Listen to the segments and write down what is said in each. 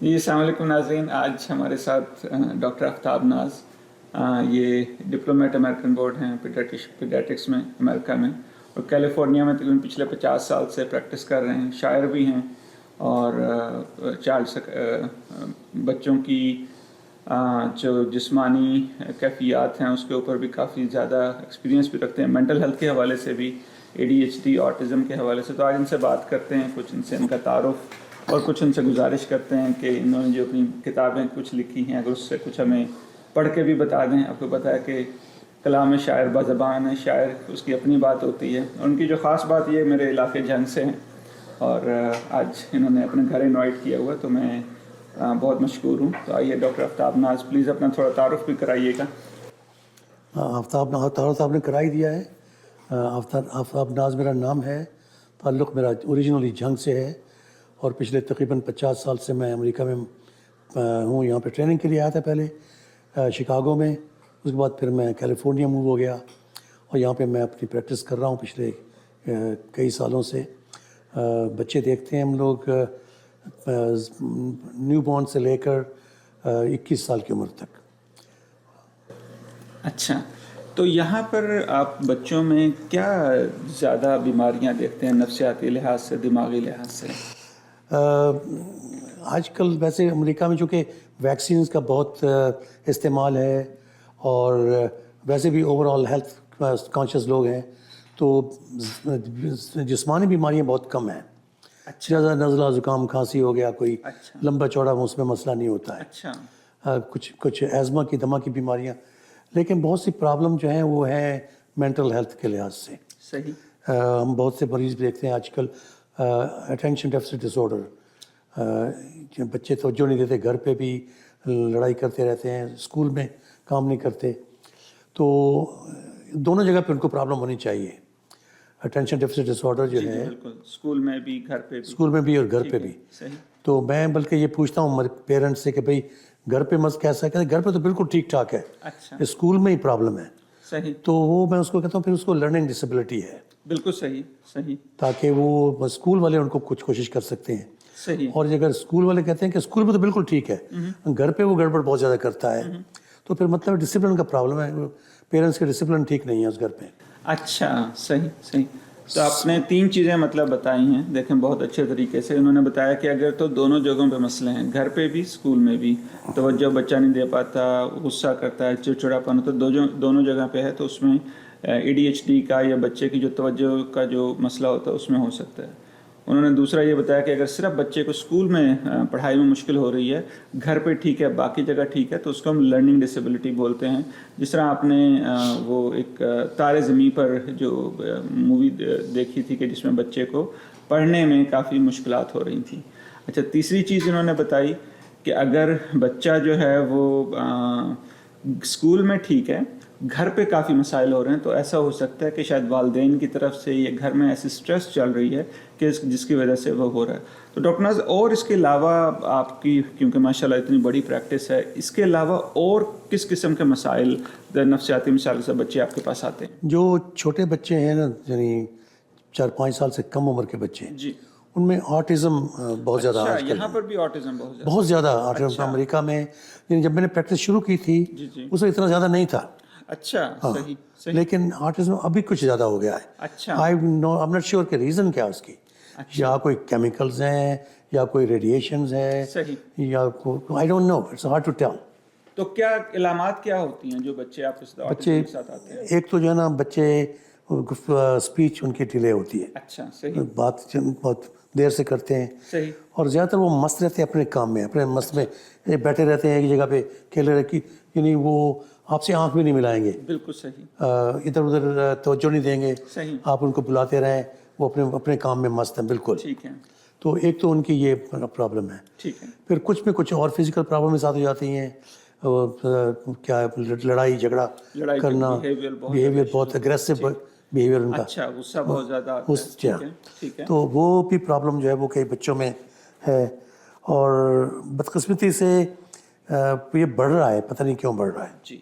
جی السلام علیکم ناظرین. آج ہمارے ساتھ ڈاکٹر آفتاب ناز، یہ ڈپلومیٹ امریکن بورڈ ہیں پیڈیاٹرکس میں امریکہ میں، اور کیلیفورنیا میں تقریباً پچھلے 50 سال سے پریکٹس کر رہے ہیں. شاعر بھی ہیں اور بچوں کی جو جسمانی کیفیات ہیں اس کے اوپر بھی کافی زیادہ ایکسپیرینس بھی رکھتے ہیں، مینٹل ہیلتھ کے حوالے سے بھی، ADHD آٹزم کے حوالے سے. تو آج ان سے بات کرتے ہیں، کچھ ان سے ان کا تعارف اور کچھ ان سے گزارش کرتے ہیں کہ انہوں نے جو اپنی کتابیں کچھ لکھی ہیں اگر اس سے کچھ ہمیں پڑھ کے بھی بتا دیں. آپ کو پتہ ہے کہ کلام شاعر بازبان ہے، شاعر اس کی اپنی بات ہوتی ہے. ان کی جو خاص بات یہ میرے علاقے جنگ سے ہیں اور آج انہوں نے اپنے گھر انوائٹ کیا ہوا، تو میں بہت مشکور ہوں. تو آئیے ڈاکٹر آفتاب ناز پلیز اپنا تھوڑا تعارف بھی کرائیے گا. تعارف آپ نے کرا ہی دیا ہے. آفتاب ناز میرا نام ہے. تعلق میرا اوریجنلی جنگ سے ہے اور پچھلے تقریباً 50 سال سے میں امریکہ میں ہوں. یہاں پہ ٹریننگ کے لیے آیا تھا پہلے شکاگو میں، اس کے بعد پھر میں کیلیفورنیا موو ہو گیا اور یہاں پہ میں اپنی پریکٹس کر رہا ہوں پچھلے کئی سالوں سے. بچے دیکھتے ہیں ہم لوگ نیو بورن سے لے کر 21 سال کی عمر تک. اچھا، تو یہاں پر آپ بچوں میں کیا زیادہ بیماریاں دیکھتے ہیں نفسیاتی لحاظ سے، دماغی لحاظ سے؟ آج کل ویسے امریکہ میں چونکہ ویکسینز کا بہت استعمال ہے اور ویسے بھی اوور آل ہیلتھ کانشیس لوگ ہیں، تو جسمانی بیماریاں بہت کم ہیں. اچھا زیادہ نزلہ زکام کھانسی ہو گیا، کوئی اچھا لمبا چوڑا اس میں مسئلہ نہیں ہوتا ہے. اچھا کچھ ایزما کی دمہ کی بیماریاں، لیکن بہت سی پرابلم جو ہیں وہ ہیں مینٹل ہیلتھ کے لحاظ سے. صحیح. ہم بہت سے مریض دیکھتے ہیں آج کل اٹینشن ڈیفیسٹ ڈس آرڈر. بچے توجہ نہیں دیتے، گھر پہ بھی لڑائی کرتے رہتے ہیں، اسکول میں کام نہیں کرتے. تو دونوں جگہ پہ ان کو پرابلم ہونی چاہیے. اٹینشن ڈیفیسٹ ڈس آرڈر جو ہے بالکل، اسکول میں بھی گھر پہ بھی. اسکول میں بھی اور گھر پہ بھی. صحیح. تو میں بلکہ یہ پوچھتا ہوں پیرنٹس سے کہ بھئی گھر پہ مت کیسا ہے، کہتے ہیں گھر پہ تو بالکل ٹھیک ٹھاک ہے، اچھا اسکول میں ہی پرابلم ہے. صحیح. تو وہ میں اس کو کہتا ہوں پھر اس کو لرننگ ڈسیبلٹی ہے، بالکل صحیح صحیح تاکہ وہ اسکول والے ان کو کچھ کوشش کر سکتے ہیں. صحیح. اور اگر اسکول والے کہتے ہیں کہ اسکول میں تو بالکل ٹھیک ہے، گھر پہ وہ گڑبڑ بہت زیادہ کرتا ہے، تو پھر مطلب ڈسپلن کا پرابلم ہے، پیرنٹس کے ڈسپلن ٹھیک نہیں ہے اس گھر پہ. اچھا صحیح صحیح. تو آپ نے 3 چیزیں مطلب بتائی ہیں، دیکھیں بہت اچھے طریقے سے. انہوں نے بتایا کہ اگر تو دونوں جگہوں پہ مسئلے ہیں، گھر پہ بھی اسکول میں بھی، توجہ بچہ نہیں دے پاتا، غصہ کرتا ہے، چڑچڑاپن ہوتا ہے، دونوں جگہ پہ ہے، تو اس میں ADHD کا یا بچے کی جو توجہ کا جو مسئلہ ہوتا ہے اس میں ہو سکتا ہے. انہوں نے دوسرا یہ بتایا کہ اگر صرف بچے کو اسکول میں پڑھائی میں مشکل ہو رہی ہے، گھر پہ ٹھیک ہے، باقی جگہ ٹھیک ہے، تو اس کو ہم لرننگ ڈسیبلٹی بولتے ہیں. جس طرح آپ نے وہ ایک تارے زمیں پر جو مووی دیکھی تھی کہ جس میں بچے کو پڑھنے میں کافی مشکلات ہو رہی تھیں. اچھا، تیسری چیز انہوں نے بتائی کہ اگر بچہ جو ہے وہ اسکول میں ٹھیک ہے، گھر پہ کافی مسائل ہو رہے ہیں، تو ایسا ہو سکتا ہے کہ شاید والدین کی طرف سے یا گھر میں ایسی سٹریس چل رہی ہے کہ جس کی وجہ سے وہ ہو رہا ہے. تو ڈاکٹر ناز، اور اس کے علاوہ آپ کی کیونکہ ماشاءاللہ اتنی بڑی پریکٹس ہے، اس کے علاوہ اور کس قسم کے مسائل نفسیاتی مسائل سے بچے آپ کے پاس آتے ہیں؟ جو چھوٹے بچے ہیں نا، یعنی 4-5 سال سے کم عمر کے بچے، جی. ان میں آٹزم بہت زیادہ آج کل یہاں پر بھی آٹزم بہت زیادہ آٹزم امریکہ میں. یعنی جب میں نے پریکٹس شروع کی تھی اس وقت اتنا زیادہ نہیں تھا. اچھا صحیح صحیح. لیکن آٹزم ابھی کچھ زیادہ ہو گیا ہے. اچھا. I'm not sure کہ ریزن کیا اس کی، یا کوئی کیمیکلز ہیں یا کوئی ریڈیشنز ہیں، صحیح. یا I don't know, it's hard to tell. تو کیا علامات کیا ہوتی ہیں جو بچے آپ کے ساتھ آتے ہیں؟ ایک تو جو ہے نا، بچے اسپیچ ان کی ڈیلے ہوتی ہے. اچھا صحیح. بات بہت دیر سے کرتے ہیں. صحیح. اور زیادہ تر وہ مست رہتے ہیں اپنے کام میں، اپنے مست میں بیٹھے رہتے ہیں ایک جگہ پہ کھیلے رہے، یعنی وہ آپ سے آنکھ بھی نہیں ملائیں گے. بالکل صحیح. ادھر ادھر توجہ نہیں دیں گے. صحیح. آپ ان کو بلاتے رہیں، وہ اپنے کام میں مست ہیں. بالکل ٹھیک ہے. تو ایک تو ان کی یہ پرابلم ہے. ٹھیک ہے. پھر کچھ میں کچھ اور فزیکل پرابلمز آتی جاتی ہیں. کیا لڑائی جھگڑا کرنا، بیہیویئر بہت اگریسو بیہیویئر ان کا. اچھا، غصہ بہت زیادہ آتا ہے. ٹھیک ہے. تو وہ بھی پرابلم جو ہے وہ کئی بچوں میں ہے. اور بدقسمتی سے یہ بڑھ رہا ہے، پتہ نہیں کیوں بڑھ رہا ہے. جی.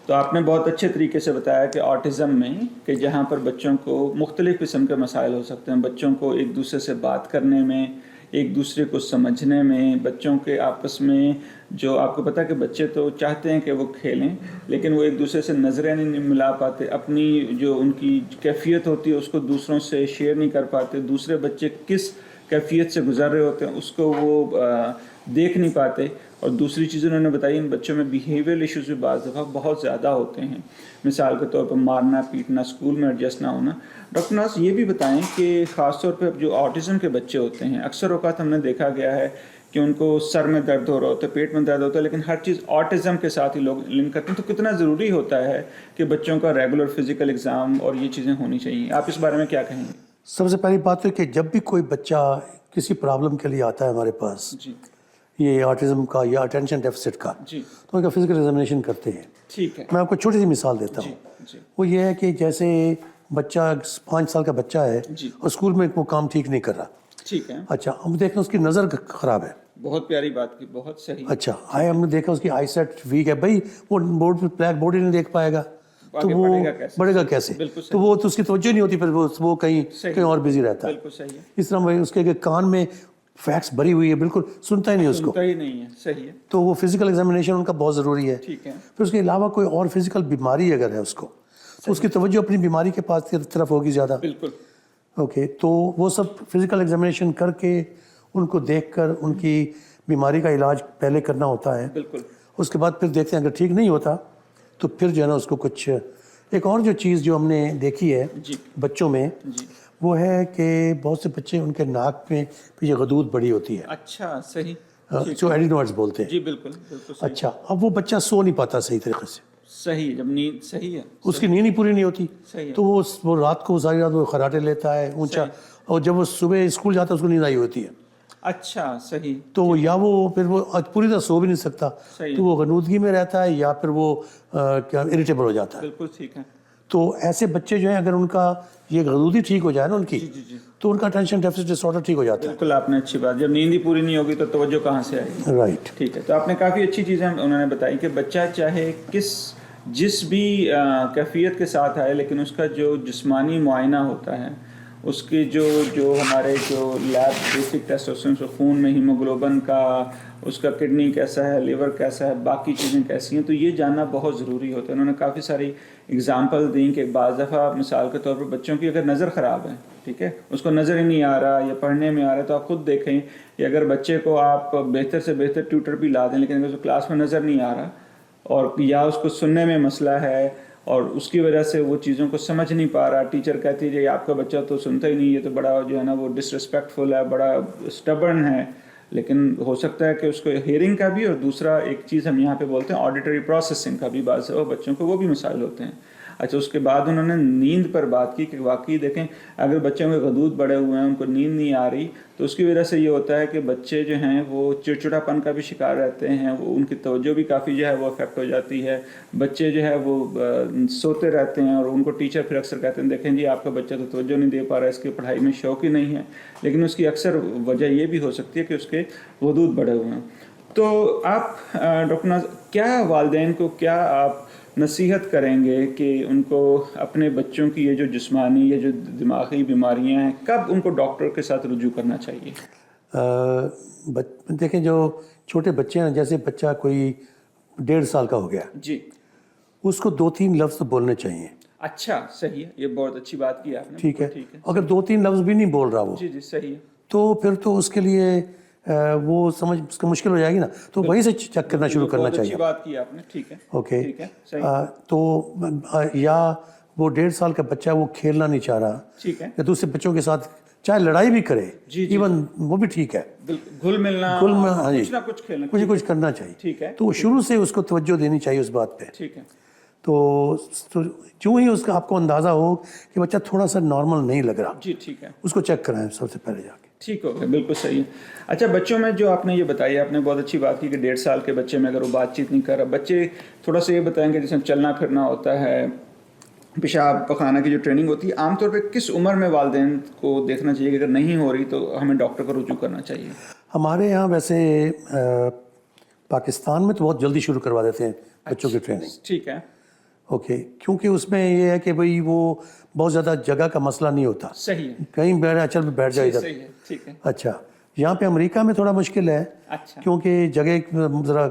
تو آپ نے بہت اچھے طریقے سے بتایا کہ آٹزم میں کہ جہاں پر بچوں کو مختلف قسم کے مسائل ہو سکتے ہیں، بچوں کو ایک دوسرے سے بات کرنے میں ایک دوسرے کو سمجھنے میں، بچوں کے آپس میں جو آپ کو پتہ کہ بچے تو چاہتے ہیں کہ وہ کھیلیں لیکن وہ ایک دوسرے سے نظریں نہیں ملا پاتے، اپنی جو ان کی کیفیت ہوتی ہے اس کو دوسروں سے شیئر نہیں کر پاتے، دوسرے بچے کس کیفیت سے گزر رہے ہوتے ہیں اس کو وہ دیکھ نہیں پاتے. اور دوسری چیز انہوں نے بتائی ان بچوں میں بیہیویئر ایشوز بھی بعض دفعہ بہت زیادہ ہوتے ہیں، مثال کے طور پر مارنا پیٹنا، اسکول میں ایڈجسٹ نہ ہونا. ڈاکٹر ناز یہ بھی بتائیں کہ خاص طور پہ جو آٹزم کے بچے ہوتے ہیں اکثر اوقات ہم نے دیکھا گیا ہے کہ ان کو سر میں درد ہو رہا ہوتا ہے، پیٹ میں درد ہوتا ہے، لیکن ہر چیز آٹزم کے ساتھ ہی لوگ لنک کرتے ہیں. تو کتنا ضروری ہوتا ہے کہ بچوں کا ریگولر فزیکل ایگزام اور یہ چیزیں ہونی چاہیے؟ آپ اس بارے میں کیا کہیں گے؟ سب سے پہلی بات تو کہ جب بھی کوئی بچہ کسی پرابلم کے لیے آتا ہے ہمارے پاس، جی یہ آٹزم کا یا اٹینشن ڈیفیسٹ کا، جی تو ان کا فزیکل ایگزامینیشن کرتے ہیں. ٹھیک ہے. میں آپ کو چھوٹی سی مثال دیتا ہوں. جی وہ یہ ہے کہ جیسے بچہ 5 سال کا بچہ ہے جی اور اسکول میں وہ کام ٹھیک نہیں کر رہا. ٹھیک ہے. اچھا ہم دیکھیں اس کی نظر خراب ہے. بہت پیاری بات کی، بہت صحیح. اچھا ہم نے دیکھا اس کی آئی سیٹ ویک ہے. بھائی وہ بورڈ پہ بلیک بورڈ ہی نہیں دیکھ پائے گا تو وہ پڑھے گا کیسے؟ تو وہ تو اس کی توجہ نہیں ہوتی، پھر وہ کہیں اور بزی رہتا ہے. بالکل صحیح ہے. اس طرح اس کے کان میں فیکس بھری ہوئی ہے، بالکل سنتا ہی نہیں اس کو. سنتا ہی نہیں ہے. صحیح ہے. تو وہ فزیکل ایگزامینیشن ان کا بہت ضروری ہے. ٹھیک ہے. پھر اس کے علاوہ کوئی اور فزیکل بیماری اگر ہے اس کو تو اس کی توجہ اپنی بیماری کے پاس طرف ہوگی زیادہ. بالکل. اوکے تو وہ سب فزیکل ایگزامینیشن کر کے ان کو دیکھ کر ان کی بیماری کا علاج پہلے کرنا ہوتا ہے. بالکل. اس کے بعد پھر دیکھتے ہیں اگر ٹھیک نہیں ہوتا تو پھر جو ہے نا اس کو کچھ ایک اور جو چیز جو ہم نے دیکھی ہے جی بچوں میں جی. وہ ہے کہ بہت سے بچے ان کے ناک میں پیچھے غدود بڑی ہوتی ہے، اچھا صحیح. جو ایڈینوائڈز بولتے ہیں. جی بالکل بالکل صحیح. اچھا اب وہ بچہ سو نہیں پاتا صحیح طریقے سے، صحیح. جب نیند صحیح ہے، اس کی نیند ہی پوری نہیں ہوتی، صحیح ہے. تو وہ رات کو ساری رات وہ خراٹے لیتا ہے اونچا، اور جب وہ صبح اسکول جاتا ہے اس کو نیند آئی ہوتی ہے. اچھا صحیح. تو یا وہ پھر وہ پوری طرح سو بھی نہیں سکتا، صحیح. تو وہ غنودگی میں رہتا ہے یا پھر وہ کیا اریٹیبل ہو جاتا ہے. بالکل ٹھیک ہے. تو ایسے بچے جو ہیں اگر ان کا یہ غدودی ٹھیک ہو جائے نا ان کی، جی جی. تو ان کا اٹینشن ڈیفیسٹ ڈس آرڈر ٹھیک ہو جاتا ہے. بالکل آپ نے اچھی بات. جب نیند ہی پوری نہیں ہوگی تو توجہ کہاں سے آئے گی؟ رائٹ. ٹھیک ہے. تو آپ نے کافی اچھی چیزیں انہوں نے بتائی کہ بچہ چاہے جس بھی کیفیت کے ساتھ آئے لیکن اس کا جو جسمانی معائنہ ہوتا ہے، اس کی جو ہمارے جو لیب بیسک ٹیسٹ ہوتے ہیں، خون میں ہیموگلوبن کا، اس کا کڈنی کیسا ہے، لیور کیسا ہے، باقی چیزیں کیسی ہیں، تو یہ جاننا بہت ضروری ہوتا ہے. انہوں نے کافی ساری اگزامپل دیں کہ بعض دفعہ مثال کے طور پر بچوں کی اگر نظر خراب ہے، ٹھیک ہے، اس کو نظر ہی نہیں آ رہا یا پڑھنے میں آ رہا ہے، تو آپ خود دیکھیں کہ اگر بچے کو آپ بہتر سے بہتر ٹیوٹر بھی لا دیں لیکن اگر اس کو کلاس میں نظر نہیں آ رہا اور یا اس کو سننے میں مسئلہ ہے اور اس کی وجہ سے وہ چیزوں کو سمجھ نہیں پا رہا، ٹیچر کہتی ہے یہ آپ کا بچہ تو سنتا ہی نہیں، یہ تو بڑا جو ہے نا وہ ڈس ریسپیکٹفل ہے، بڑا اسٹبرن ہے، لیکن ہو سکتا ہے کہ اس کو ہیئرنگ کا بھی اور دوسرا ایک چیز ہم یہاں پہ بولتے ہیں آڈیٹری پروسیسنگ کا بھی بعض بچوں کو وہ بھی مسائل ہوتے ہیں. اچھا اس کے بعد انہوں نے نیند پر بات کی کہ واقعی دیکھیں اگر بچوں کے غدود بڑے ہوئے ہیں، ان کو نیند نہیں آ رہی، تو اس کی وجہ سے یہ ہوتا ہے کہ بچے جو ہیں وہ چڑچڑا پن کا بھی شکار رہتے ہیں، وہ ان کی توجہ بھی کافی جو ہے وہ افیکٹ ہو جاتی ہے. بچے جو ہے وہ سوتے رہتے ہیں اور ان کو ٹیچر پھر اکثر کہتے ہیں دیکھیں جی آپ کا بچہ تو توجہ نہیں دے پا رہا ہے، اس کی پڑھائی میں شوق ہی نہیں ہے، لیکن اس کی اکثر وجہ یہ بھی ہو سکتی ہے کہ اس کے غدود بڑے ہوئے ہیں. تو آپ ڈاکٹر ناز کیا والدین کو کیا آپ نصیحت کریں گے کہ ان کو اپنے بچوں کی یہ جو جسمانی یا جو دماغی بیماریاں ہیں کب ان کو ڈاکٹر کے ساتھ رجوع کرنا چاہیے؟ دیکھیں جو چھوٹے بچے ہیں، جیسے بچہ کوئی 1.5 سال کا ہو گیا جی، اس کو 2-3 لفظ بولنے چاہیے. اچھا صحیح ہے، یہ بہت اچھی بات کی آپ نے. ٹھیک ہے. اگر 2-3 لفظ بھی نہیں بول رہا وہ، جی جی صحیح ہے، تو پھر تو اس کے لیے وہ سمجھ اس کا مشکل ہو جائے گی نا، تو وہیں سے چیک کرنا شروع کرنا چاہیے. اچھی بات کی آپ نے. ٹھیک ہے. اوکے. ٹھیک ہے صحیح. تو یا وہ 1.5 سال کا بچہ وہ کھیلنا نہیں چاہ رہا، ٹھیک ہے، یا دوسرے بچوں کے ساتھ چاہے لڑائی بھی کرے، جی ایون وہ بھی ٹھیک ہے، گھل ملنا، ہاں جی، کچھ نہ کچھ کھیلنا، کچھ کرنا چاہیے. ٹھیک ہے. تو شروع سے اس کو توجہ دینی چاہیے اس بات پہ. ٹھیک ہے. تو جو ہی اس کا آپ کو اندازہ ہو کہ بچہ تھوڑا سا نارمل نہیں لگ رہا، جی ٹھیک ہے، اس کو چیک کرائیں سب سے پہلے جا کے. ٹھیک ہو گیا. بالکل صحیح ہے. اچھا بچوں میں جو آپ نے یہ بتایا، آپ نے بہت اچھی بات کی کہ 1.5 سال کے بچے میں اگر وہ بات چیت نہیں کر رہا، بچے تھوڑا سا یہ بتائیں گے جیسے چلنا پھرنا ہوتا ہے، پیشاب پخانہ کی جو ٹریننگ ہوتی ہے، عام طور پہ کس عمر میں والدین کو دیکھنا چاہیے کہ اگر نہیں ہو رہی تو ہمیں ڈاکٹر کو رجوع کرنا چاہیے؟ ہمارے یہاں ویسے پاکستان میں تو بہت جلدی شروع کروا دیتے ہیں بچوں کی ٹریننگ. ٹھیک ہے. اوکے. کیونکہ اس میں یہ ہے کہ بھئی وہ بہت زیادہ جگہ کا مسئلہ نہیں ہوتا. صحیح ہے. کہیں چل بیٹھ جائے ادھر. صحیح ہے. ٹھیک ہے. اچھا. یہاں پہ امریکہ میں تھوڑا مشکل ہے اچھا کیونکہ جگہ ذرا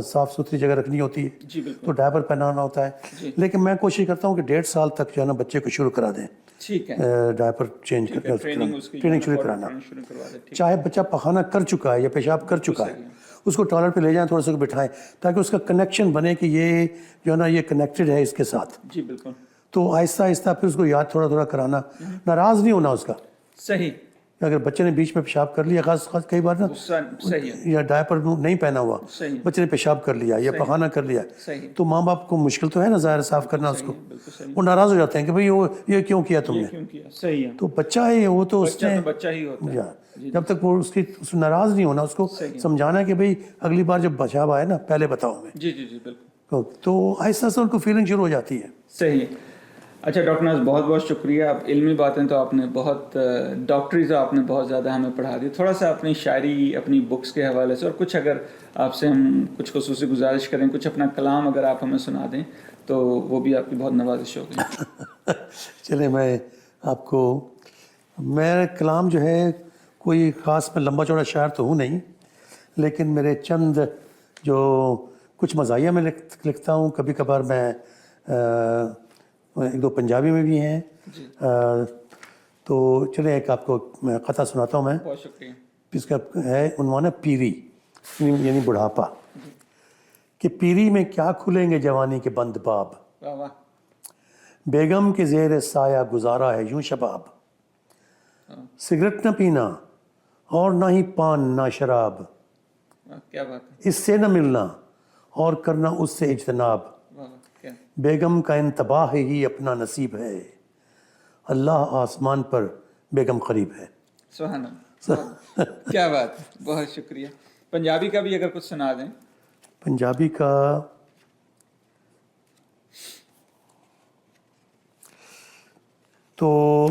صاف ستھری جگہ رکھنی ہوتی ہے جی بالکل تو ڈائپر پہنانا ہوتا ہے، لیکن میں کوشش کرتا ہوں کہ 1.5 سال تک جو ہے نا بچے کو شروع کرا دیں ٹھیک ہے ڈائپر چینج کرنا، ٹریننگ اس کی ٹریننگ شروع کرانا، شروع کروا دیں ٹھیک چاہے بچہ پخانہ کر چکا ہے یا پیشاب کر چکا ہے اس کو ٹوائلٹ پہ لے جائیں، تھوڑا سا بٹھائیں تاکہ اس کا کنیکشن بنے کہ یہ جو ہے نا یہ کنیکٹڈ ہے اس کے ساتھ، جی بالکل تو آہستہ آہستہ پھر اس کو یاد تھوڑا تھوڑا کرانا، ناراض نہیں ہونا اس کا، صحیح اگر بچے نے بیچ میں پیشاب کر لیا، خاص کئی بار نا غصہ صحیح ہے یا ڈائپر نہیں پہنا ہوا صحیح بچے نے پیشاب کر لیا یا پخانہ کر لیا صحیح تو ماں باپ کو مشکل تو ہے نا ظاہر صاف کرنا اس کو، بالکل صحیح وہ ناراض ہو جاتے ہیں کہ بھئی وہ یہ کیوں کیا تم نے، کیوں کیا صحیح ہے تو بچہ ہے وہ تو اس بچہ نے تو بچہ ہی ہوتا ہے جب تک وہ اس ناراض نہیں ہونا، اس کو سمجھانا ہے کہ بھئی اگلی بار جب پیشاب آئے نا پہلے بتاؤ ہمیں، جی جی جی بالکل تو آہستہ آہستہ ان کو فیلنگ شروع ہو جاتی ہے۔ صحیح۔ اچھا ڈاکٹر ناز بہت بہت شکریہ، آپ علمی باتیں تو آپ نے بہت، ڈاکٹری تو آپ نے بہت زیادہ ہمیں پڑھا دی، تھوڑا سا اپنی شاعری اپنی بکس کے حوالے سے اور کچھ اگر آپ سے ہم کچھ خصوصی گزارش کریں، کچھ اپنا کلام اگر آپ ہمیں سنا دیں تو وہ بھی آپ کی بہت نوازش ہوگی۔ چلیں میں آپ کو، میرا کلام جو ہے کوئی خاص میں لمبا چوڑا شاعر تو ہوں نہیں، لیکن میرے چند جو کچھ مزاحیہ میں لکھتا ہوں، کبھی کبھار میں ایک دو پنجابی میں بھی ہیں، تو چلیں ایک آپ کو میں قطعہ سناتا ہوں میں، بہت شکریہ۔ اس کا ہے عنوان ہے پیری یعنی بڑھاپا، کہ پیری میں کیا کھلیں گے جوانی کے بند باب، واہ واہ بیگم کے زیر سایہ گزارا ہے یوں شباب، سگریٹ نہ پینا اور نہ ہی پان نہ شراب، کیا بات ہے، اس سے نہ ملنا اور کرنا اس سے اجتناب، واہ واہ کیا بیگم کا انتباہ ہی اپنا نصیب ہے، اللہ آسمان پر بیگم قریب ہے۔ سبحان اللہ، کیا بات ہے، بہت شکریہ۔ پنجابی کا بھی اگر کچھ سنا دیں۔ پنجابی کا تو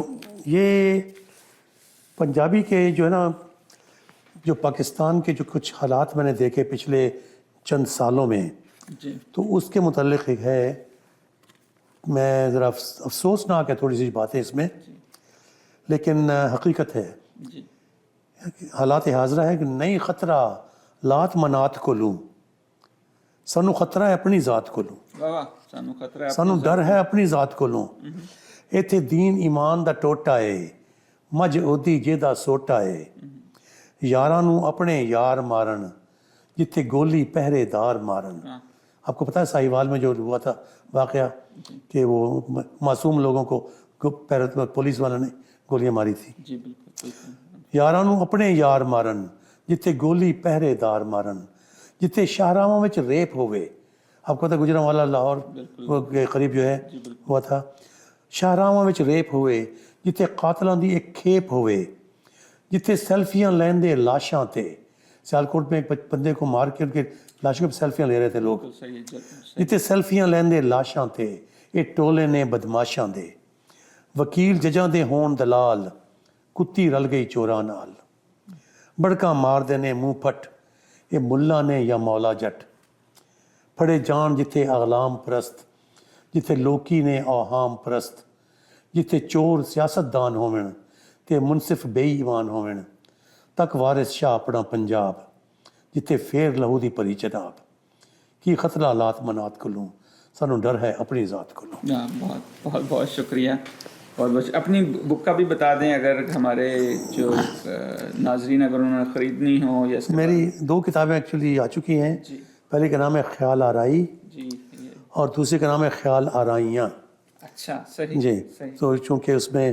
یہ پنجابی کے جو ہے نا جو پاکستان کے جو کچھ حالات میں نے دیکھے پچھلے چند سالوں میں، جی تو اس کے متعلق ایک ہے، میں ذرا افسوسناک ہے تھوڑی سی باتیں اس میں، لیکن حقیقت ہے، جی حالات حاضرہ ہے کہ نہیں خطرہ لات منات کو لوں، سانو خطرہ ہے اپنی ذات کو لوں، واہ واہ، سانو خطرہ ہے سانو ڈر ہے اپنی ذات کو لوں، ایتھے دین ایمان دا ٹوٹا ہے، مجھ اودی جیدا سوٹا ہے، یاراں نو اپنے یار مارن جتھے گولی پہرے دار مارن۔ آپ کو پتہ ہے ساہیوال میں جو ہوا تھا واقعہ کہ وہ معصوم لوگوں کو پولیس والوں نے گولیاں ماری تھی، جی بالکل بالکل یاراں نو اپنے یار مارن جتھے گولی پہرے دار مارن، جتھے شاہراہاں وچ ریپ ہوئے، آپ کو پتہ ہے گجرانوالہ لاہور کے قریب جو ہے ہوا تھا، شاہراہاں وچ ریپ ہوئے، جتھے قاتلاں دی ایک کھیپ ہوئے، جتھے سیلفیاں لیندے لاشاں تے، سیالکوٹ میں ایک بندے کو مار کے ان کے لاشوں پہ سیلفیاں لے رہے تھے لوگ، صحیح جتھے سیلفیاں لیندے لاشاں تے، یہ ٹولے نے بدماشاں دے، وکیل ججاں دے ہون دلال، کتی رل گئی چوراں نال، بڑکاں مار دے نے منہ پھٹ، یہ ملا نے یا مولا جٹ، پھڑے جان جتھے اغلام پرست، جتھے لوکی نے اوہام پرست، جتھے چور سیاست دان ہوون تے منصف بے ایمان ہوون، تک وارث شاہ اپنا پنجاب، جتھے پھیر لہو دی پری جناب، کی خطرہ لات منات کو لوں، سانو ڈر ہے اپنی ذات کو لوں۔ بہت بہت بہت شکریہ۔ اور بس اپنی بک کا بھی بتا دیں اگر ہمارے جو ناظرین اگر انہوں نے خریدنی ہو یا اس کے میری 2 کتابیں ایکچولی آ چکی ہیں، جی پہلے کا نام ہے خیال آرائی جی اور دوسرے کا نام ہے خیال آرائیاں، اچھا صحیح جی، صحیح تو چونکہ اس میں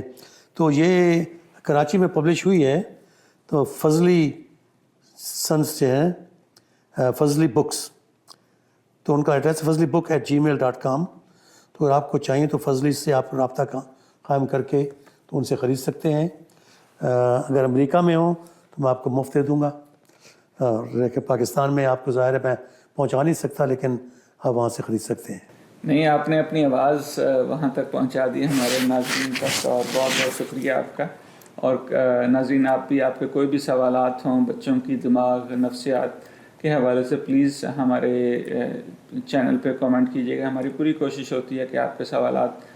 تو یہ کراچی میں پبلش ہوئی ہے، تو فضلی سنس جو ہیں فضلی بکس، تو ان کا ایڈریس fazlibuk@gmail.com، تو اگر آپ کو چاہیے تو فضلی سے آپ رابطہ قائم کر کے تو ان سے خرید سکتے ہیں، اگر امریکہ میں ہوں تو میں آپ کو مفت دے دوں گا، لیکن پاکستان میں آپ کو ظاہر ہے میں پہنچا نہیں سکتا، لیکن آپ وہاں سے خرید سکتے ہیں۔ نہیں، آپ نے اپنی آواز وہاں تک پہنچا دی ہمارے ناظرین تک، اور بہت بہت شکریہ آپ کا۔ اور ناظرین آپ بھی، آپ کے کوئی بھی سوالات ہوں بچوں کی دماغ نفسیات کے حوالے سے، پلیز ہمارے چینل پہ کامنٹ کیجیے گا۔ ہماری پوری کوشش ہوتی ہے کہ آپ کے سوالات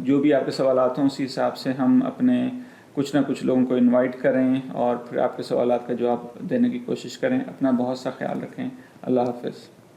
جو بھی آپ کے سوالات ہوں اسی حساب سے ہم اپنے کچھ نہ کچھ لوگوں کو انوائٹ کریں اور پھر آپ کے سوالات کا جواب دینے کی کوشش کریں. اپنا بہت سا خیال رکھیں. اللہ حافظ.